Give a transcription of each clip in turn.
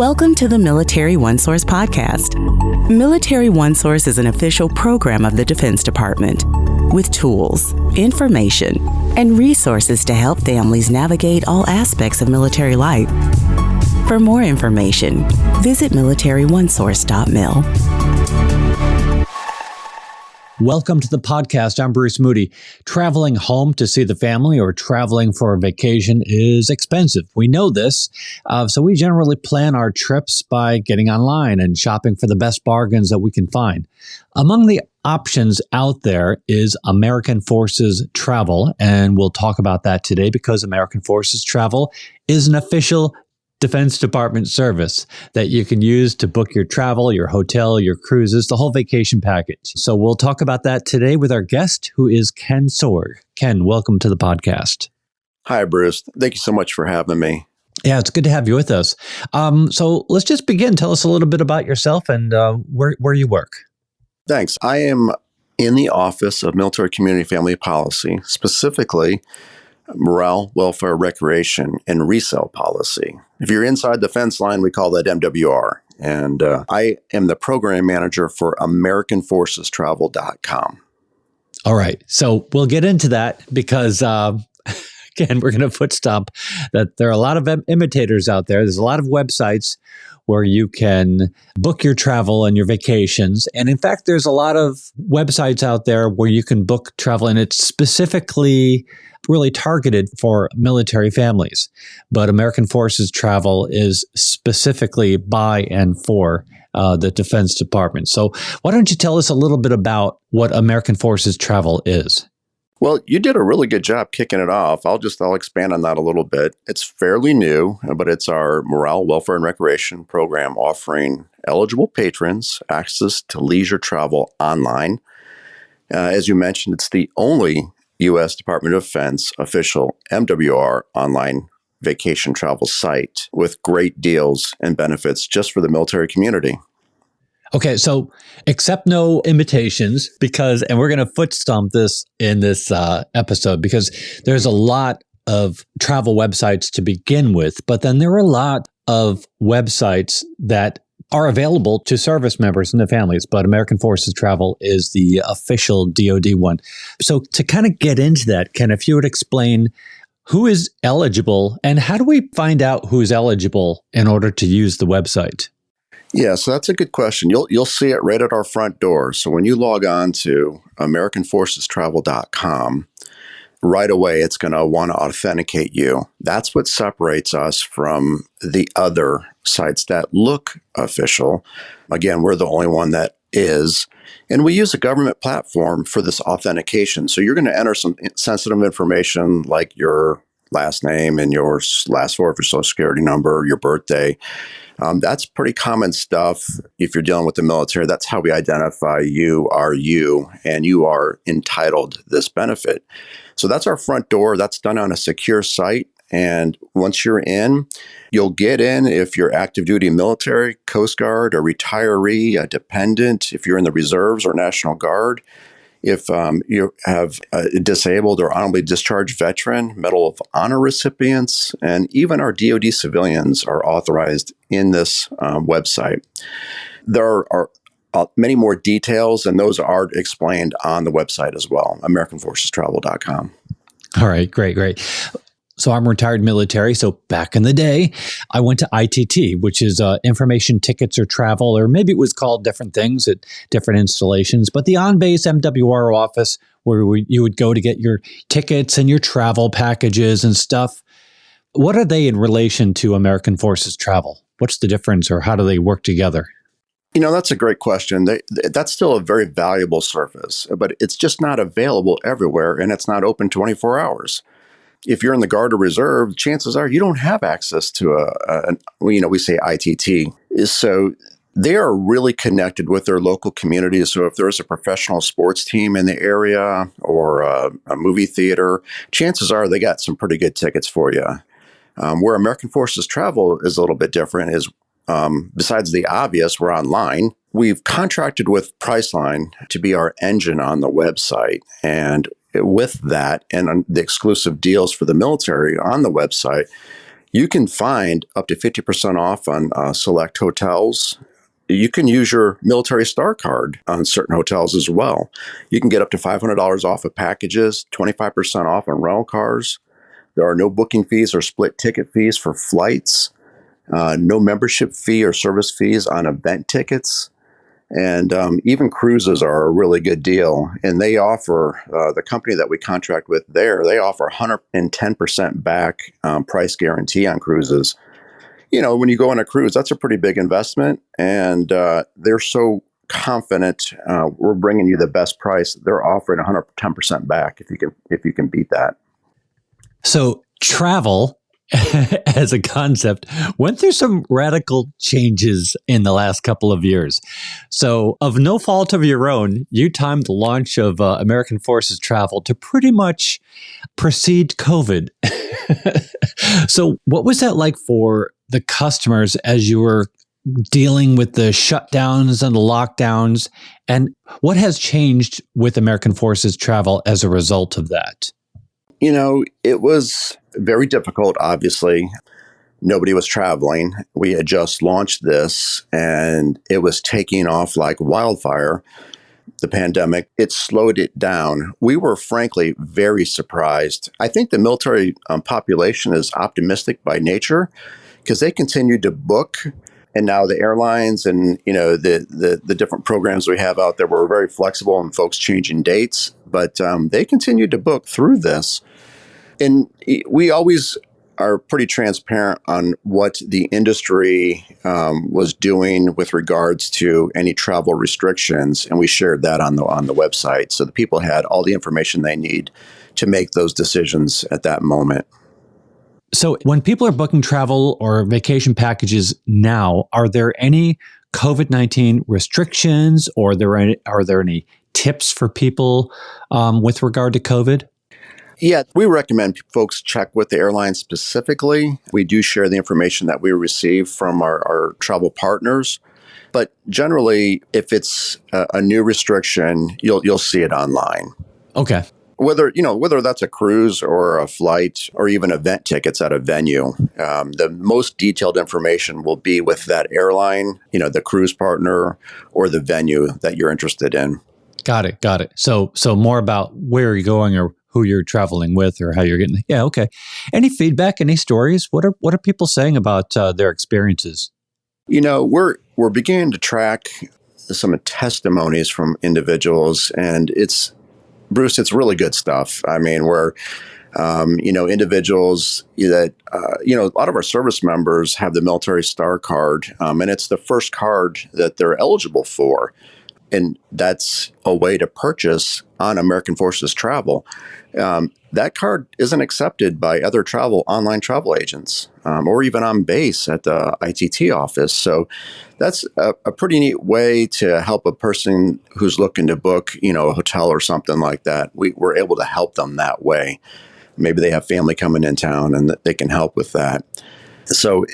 Welcome to the Military OneSource podcast. Military OneSource is an official program of the Defense Department with tools, information, and resources to help families navigate all aspects of military life. For more information, visit MilitaryOneSource.mil. Welcome to the podcast. I'm Bruce Moody. Traveling home to see the family or traveling for a vacation is expensive. We know this, so we generally plan our trips by getting online and shopping for the best bargains that we can find. Among the options out there is American Forces Travel, and we'll talk about that today because American Forces Travel is an official Defense Department service that you can use to book your travel, your hotel, your cruises, the whole vacation package. So we'll talk about that today with our guest, who is Ken Sorg. Ken, welcome to the podcast. Hi, Bruce. Thank you so much for having me. Yeah, it's good to have you with us. So let's just begin. Tell us a little bit about yourself and where you work. Thanks. I am in the Office of Military Community Family Policy, specifically Morale, Welfare, Recreation, and Resale Policy. If you're inside the fence line, we call that MWR. And I am the program manager for AmericanForcesTravel.com. All right. So we'll get into that because, again, we're going to foot stomp that there are a lot of imitators out there. There's a lot of websites where you can book your travel and your vacations. And in fact, there's a lot of websites out there where you can book travel, and it's specifically really targeted for military families. But American Forces Travel is specifically by and for the Defense Department. So why don't you tell us a little bit about what American Forces Travel is? Well, you did a really good job kicking it off. I'll expand on that a little bit. It's fairly new, but it's our Morale, Welfare, and Recreation program offering eligible patrons access to leisure travel online. As you mentioned, it's the only U.S. Department of Defense official MWR online vacation travel site with great deals and benefits just for the military community. Okay, so accept no imitations and we're going to foot stomp this in this episode because there's a lot of travel websites to begin with, but then there are a lot of websites that are available to service members and their families, but American Forces Travel is the official DoD one. So to kind of get into that, Ken, if you would explain who is eligible and how do we find out who's eligible in order to use the website? Yeah, so that's a good question. You'll see it right at our front door. So when you log on to AmericanForcesTravel.com, right away it's going to want to authenticate you. That's what separates us from the other sites that look official. Again, we're the only one that is. And we use a government platform for this authentication. So you're going to enter some sensitive information like your last name and your last four of your social security number, your birthday. That's pretty common stuff. If you're dealing with the military, that's how we identify you are you, and you are entitled this benefit. So that's our front door. That's done on a secure site. And once you're in, you'll get in if you're active duty military, Coast Guard, a retiree, a dependent, if you're in the reserves or National Guard. If you have a disabled or honorably discharged veteran, Medal of Honor recipients, and even our DoD civilians are authorized in this website. There are many more details, and those are explained on the website as well, AmericanForcesTravel.com. All right, great. So I'm retired military. So back in the day, I went to ITT, which is Information Tickets or Travel, or maybe it was called different things at different installations. But the on-base MWR office where you would go to get your tickets and your travel packages and stuff. What are they in relation to American Forces Travel? What's the difference, or how do they work together? You know, that's a great question. That's still a very valuable service, but it's just not available everywhere, and it's not open 24 hours. If you're in the Guard or Reserve, chances are you don't have access to we say ITT. So they are really connected with their local communities. So if there's a professional sports team in the area or a movie theater, chances are they got some pretty good tickets for you. Where American Forces Travel is a little bit different is besides the obvious, we're online. We've contracted with Priceline to be our engine on the website. And with that and the exclusive deals for the military on the website, You can find up to 50% off on select hotels. You can use your military star card on certain hotels as well. You can get up to $500 off of packages, 25% off on rental cars. There are no booking fees or split ticket fees for flights, no membership fee or service fees on event tickets. And even cruises are a really good deal. And they offer, the company that we contract with there, they offer 110% back price guarantee on cruises. You know, when you go on a cruise, that's a pretty big investment. And they're so confident we're bringing you the best price. They're offering 110% back if you can beat that. So travel as a concept went through some radical changes in the last couple of years. So of no fault of your own, you timed the launch of American Forces Travel to pretty much precede COVID. So what was that like for the customers as you were dealing with the shutdowns and the lockdowns? And what has changed with American Forces Travel as a result of that? You know, it was very difficult, obviously. Nobody was traveling. We had just launched this, and it was taking off like wildfire. The pandemic, it slowed it down. We were frankly very surprised. I think the military population is optimistic by nature because they continued to book. And now the airlines and, you know, the different programs we have out there were very flexible and folks changing dates, but they continued to book through this. And we always are pretty transparent on what the industry was doing with regards to any travel restrictions, and we shared that on the website, so the people had all the information they need to make those decisions at that moment. So when people are booking travel or vacation packages now, are there any COVID-19 restrictions, or are there any tips for people with regard to COVID? Yeah, we recommend folks check with the airline specifically. We do share the information that we receive from our travel partners. But generally, if it's a new restriction, you'll see it online. Okay. Whether that's a cruise or a flight or even event tickets at a venue, the most detailed information will be with that airline, the cruise partner or the venue that you're interested in. Got it. So more about where you're going or who you're traveling with or how you're getting. Yeah. Okay. Any feedback, any stories? What are people saying about their experiences? We're beginning to track some testimonies from individuals, and Bruce, it's really good stuff. I mean, individuals that, a lot of our service members have the military star card, and it's the first card that they're eligible for. And that's a way to purchase on American Forces Travel. That card isn't accepted by other online travel agents or even on base at the ITT office. So that's a pretty neat way to help a person who's looking to book, a hotel or something like that. We're able to help them that way. Maybe they have family coming in town and they can help with that. So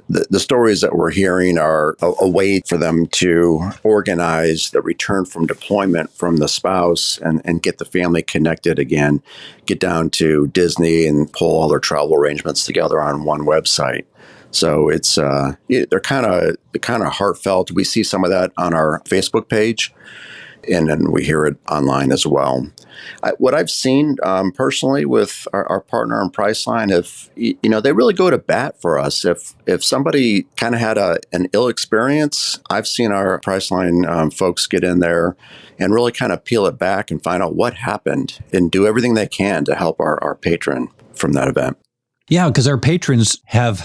the stories that we're hearing are a way for them to organize the return from deployment from the spouse and get the family connected again, get down to Disney and pull all their travel arrangements together on one website. So it's they're kind of heartfelt. We see some of that on our Facebook page, and then we hear it online as well. What I've seen personally with our partner in Priceline, they really go to bat for us. If somebody kind of had an ill experience, I've seen our Priceline folks get in there and really kind of peel it back and find out what happened and do everything they can to help our patron from that event. Yeah, because our patrons have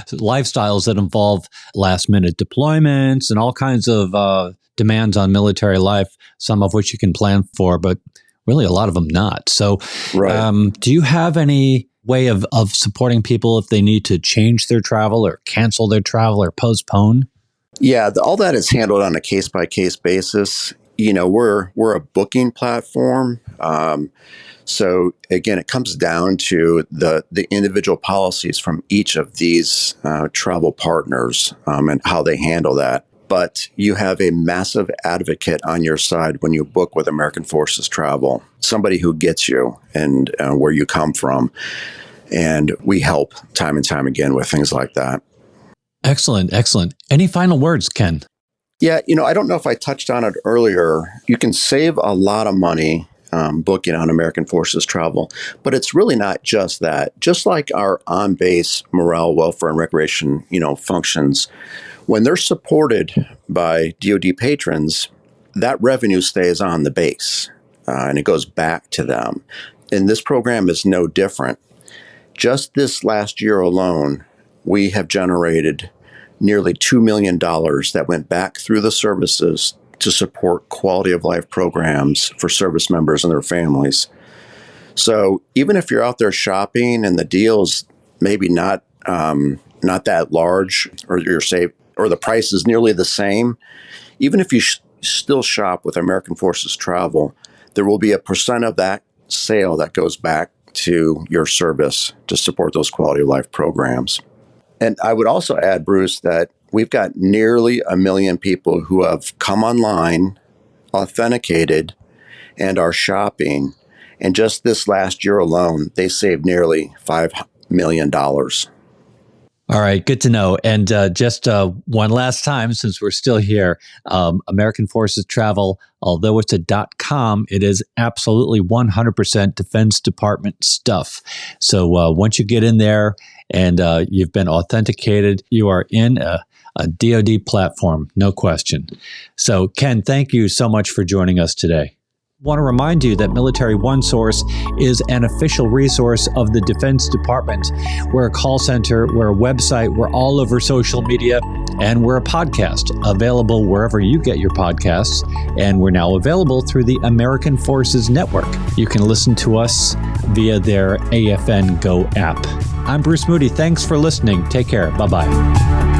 lifestyles that involve last-minute deployments and all kinds of demands on military life, some of which you can plan for, but really a lot of them not. So right. Do you have any way of supporting people if they need to change their travel or cancel their travel or postpone? Yeah, all that is handled on a case-by-case basis. We're a booking platform. So again, it comes down to the individual policies from each of these travel partners and how they handle that. But you have a massive advocate on your side when you book with American Forces Travel, somebody who gets you and where you come from. And we help time and time again with things like that. Excellent. Any final words, Ken? Yeah, I don't know if I touched on it earlier. You can save a lot of money booking on American Forces travel, but it's really not just that. Just like our on-base morale, welfare, and recreation, functions, when they're supported by DoD patrons, that revenue stays on the base and it goes back to them. And this program is no different. Just this last year alone, we have generated nearly $2 million that went back through the services to support quality of life programs for service members and their families. So even if you're out there shopping and the deal's maybe not that large, or you're safe, or the price is nearly the same, even if you still shop with American Forces Travel, there will be a percent of that sale that goes back to your service to support those quality of life programs. And I would also add, Bruce, that we've got nearly 1 million people who have come online, authenticated, and are shopping. And just this last year alone, they saved nearly $5 million. All right, good to know. And just one last time, since we're still here, American Forces Travel, although it's a .com, it is absolutely 100% Defense Department stuff. So once you get in there and you've been authenticated, you are in a DoD platform, no question. So Ken, thank you so much for joining us today. Want to remind you that Military OneSource is an official resource of the Defense Department. We're a call center, we're a website, we're all over social media, and we're a podcast available wherever you get your podcasts. And we're now available through the American Forces Network. You can listen to us via their AFN Go app. I'm Bruce Moody. Thanks for listening. Take care. Bye-bye.